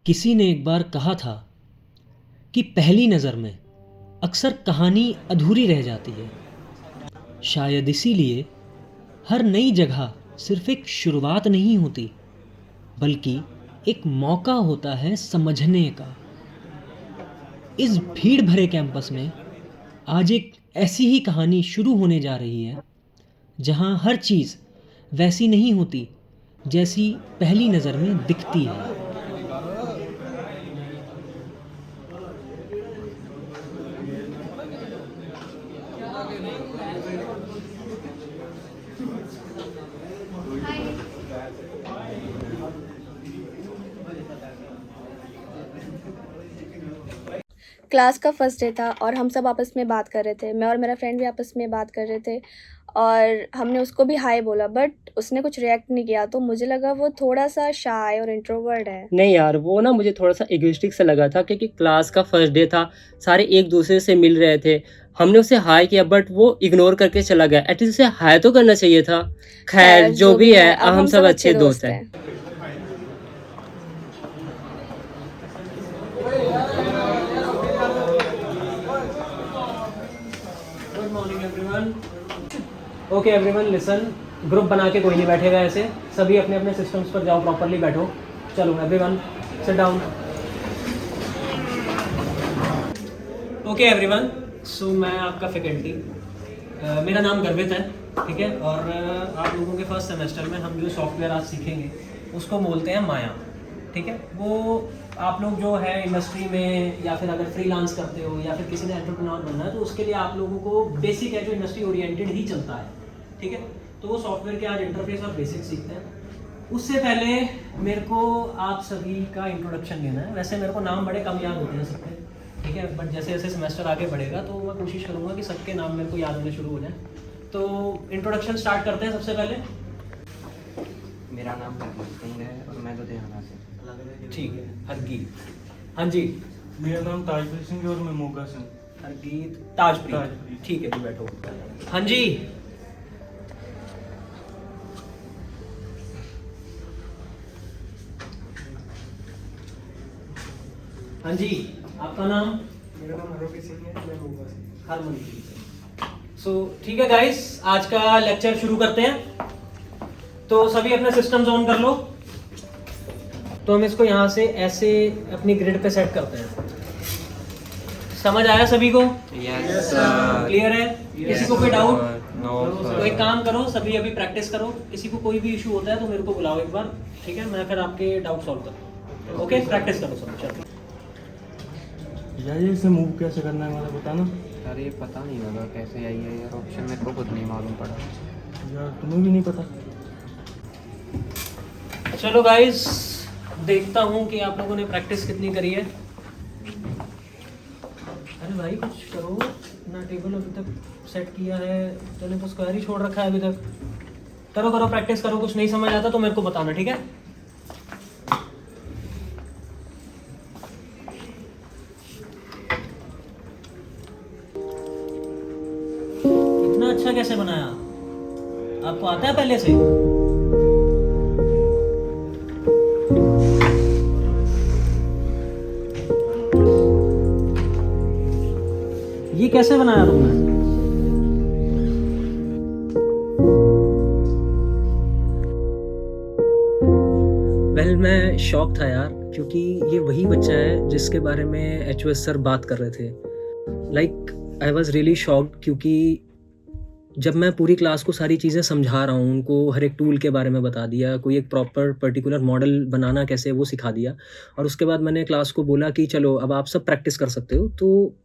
किसी ने एक बार कहा था कि पहली नज़र में अक्सर कहानी अधूरी रह जाती है। शायद इसीलिए हर नई जगह सिर्फ एक शुरुआत नहीं होती, बल्कि एक मौका होता है समझने का। इस भीड़ भरे कैंपस में आज एक ऐसी ही कहानी शुरू होने जा रही है, जहाँ हर चीज़ वैसी नहीं होती जैसी पहली नज़र में दिखती है। क्लास का फर्स्ट डे था और हम सब आपस में बात कर रहे थे। मैं और मेरा फ्रेंड भी आपस में बात कर रहे थे और हमने उसको भी हाय बोला, बट उसने कुछ रिएक्ट नहीं किया, तो मुझे लगा वो थोड़ा-सा शाय और इंट्रोवर्ट है। नहीं यार, वो ना मुझे थोड़ा-सा इगोइस्टिक सा लगा था क्योंकि क्लास का फर्स्ट डे था, सारे एक-दूसरे से मिल रहे थे। हमने उसे हाय किया बट वो इग्नोर करके चला गया। एटलीस्ट उसे हाय तो करना चाहिए था। खैर जो भी है, अब हम सब अच्छे दोस्त हैं। Good morning everyone. Okay everyone listen, group बना के कोई नहीं बैठेगा ऐसे, सभी अपने अपने सिस्टम्स पर जाओ, प्रॉपरली बैठो। चलो everyone sit down. Okay everyone, so मैं आपका फैकल्टी, मेरा नाम गर्वित है, ठीक है। और आप लोगों के फर्स्ट सेमेस्टर में हम जो सॉफ्टवेयर आज सीखेंगे उसको बोलते हैं माया, ठीक है। वो आप लोग जो है इंडस्ट्री में या फिर अगर फ्रीलांस करते हो या फिर किसी ने एंटरप्रेन्योर बनना है तो उसके लिए आप लोगों को बेसिक है जो इंडस्ट्री ओरिएंटेड ही चलता है, ठीक है। तो वो सॉफ्टवेयर के आज इंटरफेस और बेसिक सीखते हैं। उससे पहले मेरे को आप सभी का इंट्रोडक्शन लेना है। वैसे मेरे को नाम बड़े कम याद होते हैं सबके, ठीक है, बट जैसे जैसे सेमेस्टर आगे बढ़ेगा तो मैं कोशिश करूँगा कि सबके नाम मेरे को याद होने शुरू हो जाए। तो इंट्रोडक्शन स्टार्ट करते हैं सबसे पहले। मेरा नाम हरगीत सिंह है और मैं लुधियाना से। ठीक है, हरगीत। हाँ जी, मेरा नाम ताजप्रीत सिंह है और मैं मोगा से हूँ। हरगीत ताजप्रीत, ताजप्रीत। ठीक है, तू बैठो। हाँ जी, हाँ जी, आपका नाम? मेरा नाम हरप्रीत सिंह है, मैं मोगा से। हरमनप्रीत। सो ठीक है गाइस, आज का लेक्चर शुरू करते हैं। तो सभी अपने सिस्टम्स ऑन कर लो। तो हम इसको यहाँ से ऐसे अपनी ग्रिड पे सेट करते हैं। समझ आया सभी को? Yes sir. क्लियर है? किसी को कोई डाउट? नो तो एक काम करो, सभी अभी प्रैक्टिस करो। किसी को कोई भी इशू होता है तो मेरे को बुलाओ एक बार, ठीक है, मैं फिर आपके डाउट सॉल्व करता हूँ। ओके, प्रैक्टिस करो सब। चलो यार ये इसे मूव कैसे करना है मुझे बताना। सर ये पता नहीं लगा कैसे आई है यार, ऑप्शन मेरे को खुद नहीं मालूम पड़ा। यार तुम्हें भी नहीं पता। चलो गाइस, देखता हूँ कि आप लोगों ने प्रैक्टिस कितनी करी है। अरे भाई कुछ करो ना, टेबल अभी तक सेट किया है, तूने तो स्क्वायर ही छोड़ रखा है अभी तक। करो करो, प्रैक्टिस करो। कुछ नहीं समझ आता तो मेरे को बताना, ठीक है। इतना अच्छा कैसे बनाया? आपको आता है पहले से? ये कैसे बनाया तुमने? वेल मैं शॉक था यार, क्योंकि ये वही बच्चा है जिसके बारे में एचओएस सर बात कर रहे थे। Like I was really shocked, क्योंकि जब मैं पूरी क्लास को सारी चीज़ें समझा रहा हूँ, उनको हर एक टूल के बारे में बता दिया, कोई एक प्रॉपर पर्टिकुलर मॉडल बनाना कैसे है वो सिखा दिया, और उसके बाद मैंने क्लास को बोला कि चलो अब आप सब प्रैक्टिस कर सकते हो। तो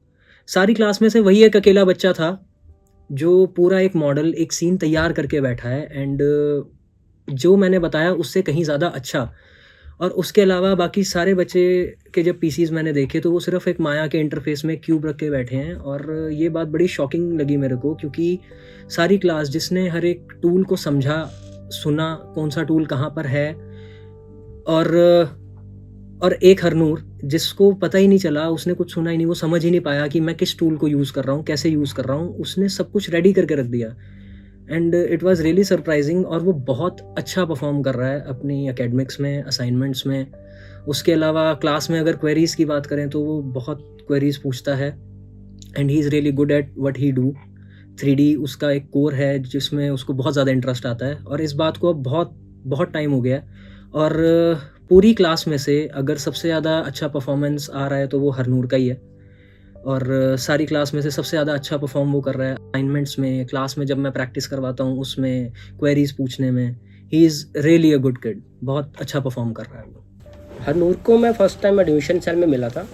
सारी क्लास में से वही एक अकेला बच्चा था जो पूरा एक मॉडल, एक सीन तैयार करके बैठा है, एंड जो मैंने बताया उससे कहीं ज़्यादा अच्छा। और उसके अलावा बाकी सारे बच्चे के जब पीसीज मैंने देखे तो वो सिर्फ एक माया के इंटरफेस में क्यूब रख के बैठे हैं। और ये बात बड़ी शॉकिंग लगी मेरे को, क्योंकि सारी क्लास जिसने हर एक टूल को समझा, सुना कौन सा टूल कहाँ पर है, और एक हरनूर जिसको पता ही नहीं चला, उसने कुछ सुना ही नहीं, वो समझ ही नहीं पाया कि मैं किस टूल को यूज़ कर रहा हूँ, कैसे यूज़ कर रहा हूँ, उसने सब कुछ रेडी करके रख दिया। And it was really surprising. और वो बहुत अच्छा परफॉर्म कर रहा है अपनी एकेडमिक्स में, असाइनमेंट्स में। उसके अलावा क्लास में अगर क्वेरीज़ की बात करें तो वो बहुत क्वेरीज़ पूछता है and he is really good at what he do. 3D उसका एक कोर है जिसमें उसको बहुत ज़्यादा इंटरेस्ट आता है, और इस बात को अब बहुत बहुत टाइम हो गया है। और पूरी क्लास में से अगर सबसे ज़्यादा अच्छा परफॉर्मेंस आ रहा है तो वो हरनूर का ही है। और सारी क्लास में से सबसे ज़्यादा अच्छा परफॉर्म वो कर रहा है असाइनमेंट्स में, क्लास में जब मैं प्रैक्टिस करवाता हूँ उसमें, क्वेरीज पूछने में। He is really a good kid, बहुत अच्छा परफॉर्म कर रहा है वो। हरनूर को मैं फ़र्स्ट टाइम एडमिशन सेल में मिला था।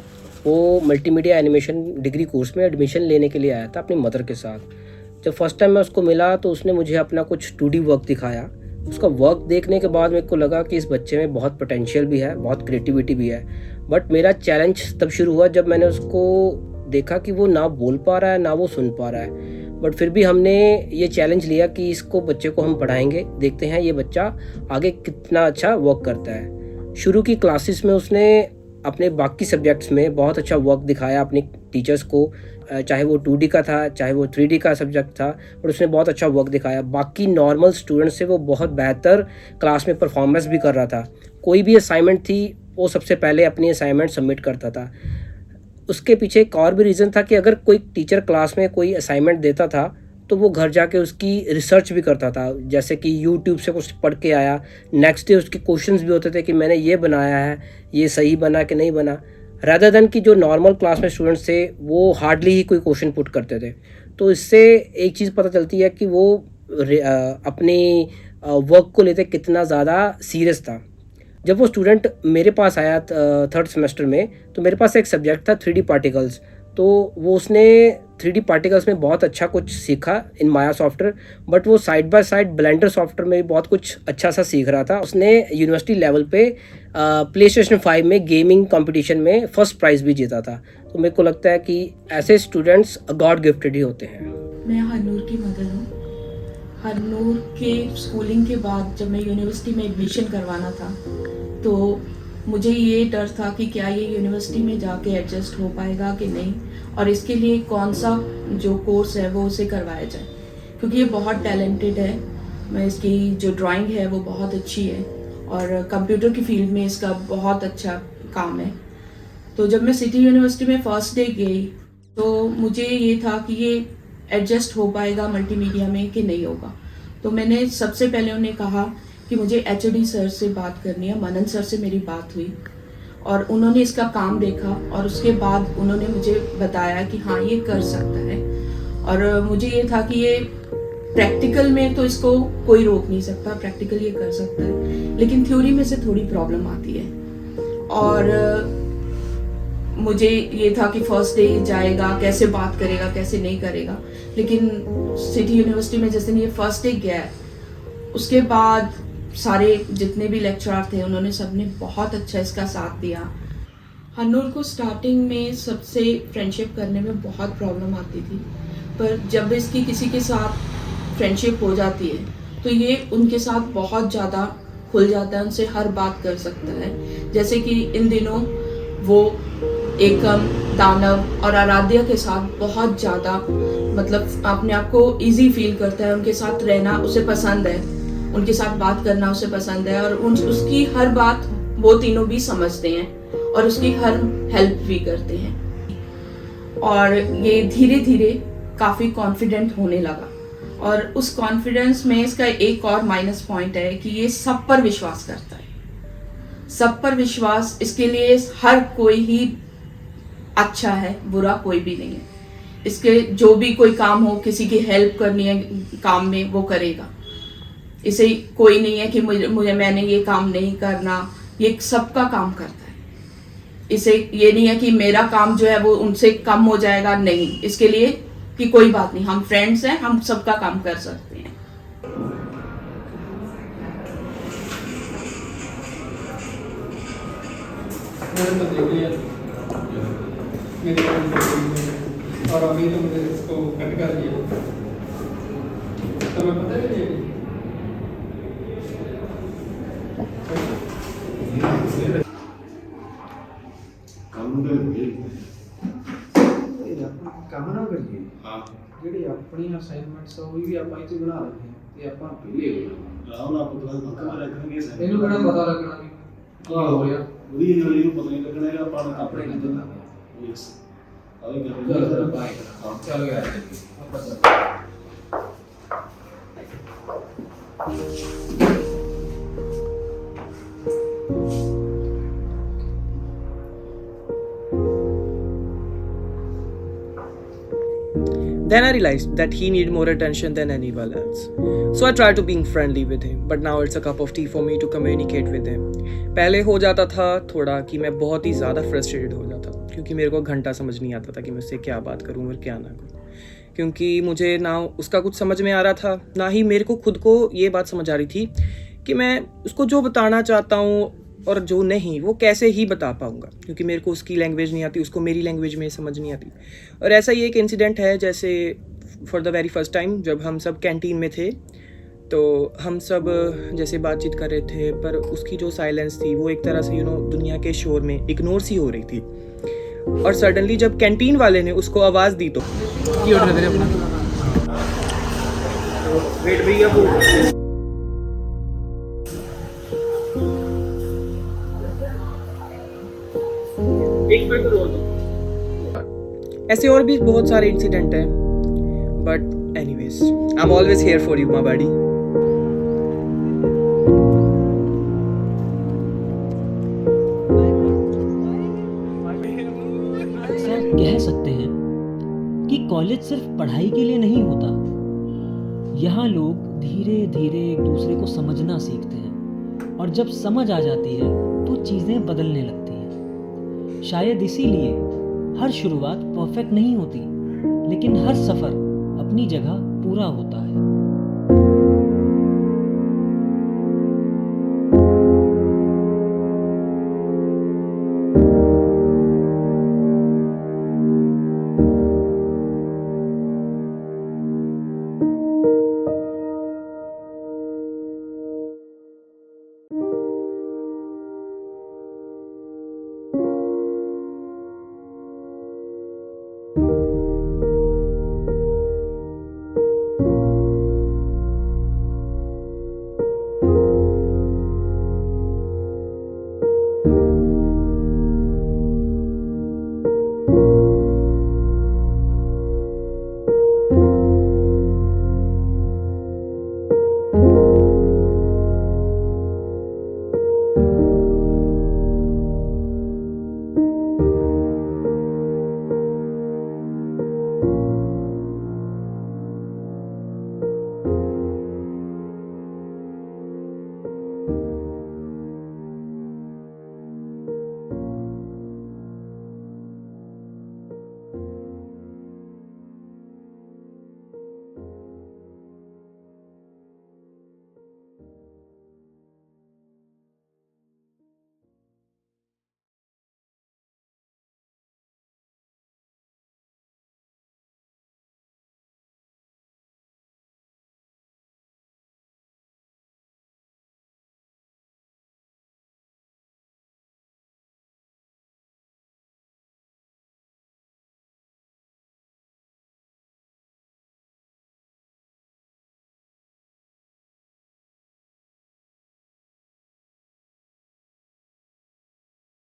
वो मल्टीमीडिया एनिमेशन डिग्री कोर्स में एडमिशन लेने के लिए आया था अपनी मदर के साथ। जब फर्स्ट टाइम मैं उसको मिला तो उसने मुझे अपना कुछ 2D वर्क दिखाया। उसका वर्क देखने के बाद मेरे को लगा कि इस बच्चे में बहुत पोटेंशियल भी है, बहुत क्रिएटिविटी भी है। बट मेरा चैलेंज तब शुरू हुआ जब मैंने उसको देखा कि वो ना बोल पा रहा है ना वो सुन पा रहा है। बट फिर भी हमने ये चैलेंज लिया कि इसको बच्चे को हम पढ़ाएंगे, देखते हैं ये बच्चा आगे कितना अच्छा वर्क करता है। शुरू की क्लासेस में उसने अपने बाकी सब्जेक्ट्स में बहुत अच्छा वर्क दिखाया अपने टीचर्स को, चाहे वो 2D का था चाहे वो 3D का सब्जेक्ट था, बट उसने बहुत अच्छा वर्क दिखाया। बाकी नॉर्मल स्टूडेंट से वो बहुत बेहतर क्लास में परफॉर्मेंस भी कर रहा था। कोई भी असाइनमेंट थी वो सबसे पहले अपनी असाइनमेंट सबमिट करता था। उसके पीछे एक और भी रीज़न था कि अगर कोई टीचर क्लास में कोई असाइनमेंट देता था तो वो घर जाके उसकी रिसर्च भी करता था, जैसे कि यूट्यूब से कुछ पढ़ के आया। नेक्स्ट डे उसके क्वेश्चंस भी होते थे कि मैंने ये बनाया है, ये सही बना कि नहीं बना, रादर देन कि जो नॉर्मल क्लास में स्टूडेंट्स थे वो हार्डली ही कोई क्वेश्चन पुट करते थे। तो इससे एक चीज़ पता चलती है कि वो अपनी वर्क को लेते कितना ज़्यादा सीरियस था। जब वो स्टूडेंट मेरे पास आया थर्ड सेमेस्टर में, तो मेरे पास एक सब्जेक्ट था 3D पार्टिकल्स। तो वो उसने 3D पार्टिकल्स में बहुत अच्छा कुछ सीखा इन माया सॉफ्टवेयर, बट वो side by side blender software में भी बहुत कुछ अच्छा सा सीख रहा था। उसने यूनिवर्सिटी लेवल पे PlayStation 5 में गेमिंग कंपटीशन में फर्स्ट प्राइज़ भी जीता था। तो मेरे को लगता है कि ऐसे स्टूडेंट्स गॉड गिफ्टेड ही होते हैं। मैं हरनूर की मदर हूँ। हरनूर के स्कूलिंग के बाद जब मैं यूनिवर्सिटी में एडमिशन करवाना था तो मुझे ये डर था कि क्या ये यूनिवर्सिटी में जाके एडजस्ट हो पाएगा कि नहीं, और इसके लिए कौन सा जो कोर्स है वो उसे करवाया जाए, क्योंकि ये बहुत टैलेंटेड है। मैं इसकी जो ड्राइंग है वो बहुत अच्छी है और कंप्यूटर की फील्ड में इसका बहुत अच्छा काम है। तो जब मैं सिटी यूनिवर्सिटी में फ़र्स्ट डे गई तो मुझे ये था कि ये एडजस्ट हो पाएगा मल्टीमीडिया में कि नहीं होगा। तो मैंने सबसे पहले उन्हें कहा कि मुझे HOD सर से बात करनी है। मनन सर से मेरी बात हुई और उन्होंने इसका काम देखा और उसके बाद उन्होंने मुझे बताया कि हाँ ये कर सकता है। और मुझे ये था कि ये प्रैक्टिकल में तो इसको कोई रोक नहीं सकता, प्रैक्टिकल ये कर सकता है, लेकिन थ्योरी में से थोड़ी प्रॉब्लम आती है। और मुझे ये था कि फर्स्ट डे जाएगा, कैसे बात करेगा कैसे नहीं करेगा, लेकिन सिटी यूनिवर्सिटी में जैसे ये फर्स्ट डे गया, उसके बाद सारे जितने भी लेक्चरर थे उन्होंने सबने बहुत अच्छा इसका साथ दिया। हरनूर को स्टार्टिंग में सबसे फ्रेंडशिप करने में बहुत प्रॉब्लम आती थी, पर जब इसकी किसी के साथ फ्रेंडशिप हो जाती है तो ये उनके साथ बहुत ज़्यादा खुल जाता है, उनसे हर बात कर सकता है। जैसे कि इन दिनों वो एकम, दानव और आराध्या के साथ बहुत ज़्यादा मतलब अपने आप को ईजी फील करता है। उनके साथ रहना उसे पसंद है, उनके साथ बात करना उसे पसंद है और उसकी हर बात वो तीनों भी समझते हैं और उसकी हर हेल्प भी करते हैं। और ये धीरे धीरे काफ़ी कॉन्फिडेंट होने लगा और उस कॉन्फिडेंस में इसका एक और माइनस पॉइंट है कि ये सब पर विश्वास करता है। सब पर विश्वास, इसके लिए हर कोई ही अच्छा है, बुरा कोई भी नहीं है। इसके जो भी कोई काम हो, किसी की हेल्प करनी है काम में वो करेगा। इसे कोई नहीं है कि मुझे मैंने ये काम नहीं करना, ये सबका काम करता है। इसे ये नहीं है कि मेरा काम जो है वो उनसे कम हो जाएगा, नहीं, इसके लिए कि कोई बात नहीं, हम फ्रेंड्स हैं, हम सबका काम कर सकते हैं। और अभी तो मुझे इसको कट कर दिया तो मैं पता नहीं ਕੰਮ ਨਾ ਕਰੀਏ ਹਾਂ ਜਿਹੜੀ ਆਪਣੀ ਅਸਾਈਨਮੈਂਟਸ ਆ ਉਹ ਵੀ ਆਪਾਂ ਇਹ 'ਚ ਬਣਾ ਲੈਂਦੇ ਹਾਂ ਤੇ ਆਪਾਂ ਵਿਹਲੇ ਹੋ ਜਾਣਾ ਰਾਹੁਲ ਆਪ ਕਲਾਸ ਪੱਕਾ ਲੱਗਣਗੇ ਸਾਰੇ ਇਹਨੂੰ ਕਿਹੜਾ ਪਤਾ ਲੱਗਣਾ ਵੀ ਕੀ ਹੋ ਰਿਹਾ ਵਧੀਆ ਨਾਲ ਇਹਨੂੰ ਪਤਾ ਨਹੀਂ ਲੱਗਣਾ ਹੈਗਾ ਆਪਾਂ ਨੂੰ ਆਪਣੇ ਨਾਲ ਚੱਲਾਂਗੇ ਯੈਸ ਆਵੇ ਚਲੋ ਕਰ ਬਾਏ ਚਲੋ ਯਾਰ ਆਪਾਂ ਚੱਲਦੇ Then I realized that he needed more attention than anyone else. So I tried to being friendly with him, but now it's a cup of tea for me to communicate with him. पहले हो जाता था थोड़ा कि मैं बहुत ही ज़्यादा frustrated हो जाता क्योंकि मेरे को घंटा समझ नहीं आता था कि मैं उससे क्या बात करूँ और क्या ना करूँ, क्योंकि मुझे ना उसका कुछ समझ में आ रहा था, ना ही मेरे को खुद को ये बात समझ आ रही थी कि मैं उसको जो बताना चाहता हूँ और जो नहीं वो कैसे ही बता पाऊँगा, क्योंकि मेरे को उसकी लैंग्वेज नहीं आती, उसको मेरी लैंग्वेज में समझ नहीं आती। और ऐसा ही एक इंसिडेंट है, जैसे for the very first time जब हम सब कैंटीन में थे तो हम सब जैसे बातचीत कर रहे थे, पर उसकी जो साइलेंस थी वो एक तरह से दुनिया के शोर में इग्नोर सी हो रही थी। और सडनली जब कैंटीन वाले ने उसको आवाज़ दी तो ਕੀ ਆਰਡਰ ਕਰੇ ਆਪਣਾ वेट भैया वो एक मिनट रोल दो। ऐसे और भी बहुत सारे इंसिडेंट हैं, but anyways I am always here for you my buddy. ऐसा कह सकते हैं कि कॉलेज सिर्फ पढ़ाई के लिए नहीं होता। यहाँ लोग धीरे धीरे एक दूसरे को समझना सीखते हैं, और जब समझ आ जाती है तो चीज़ें बदलने लगती हैं। शायद इसीलिए हर शुरुआत परफेक्ट नहीं होती, लेकिन हर सफ़र अपनी जगह पूरा होता है।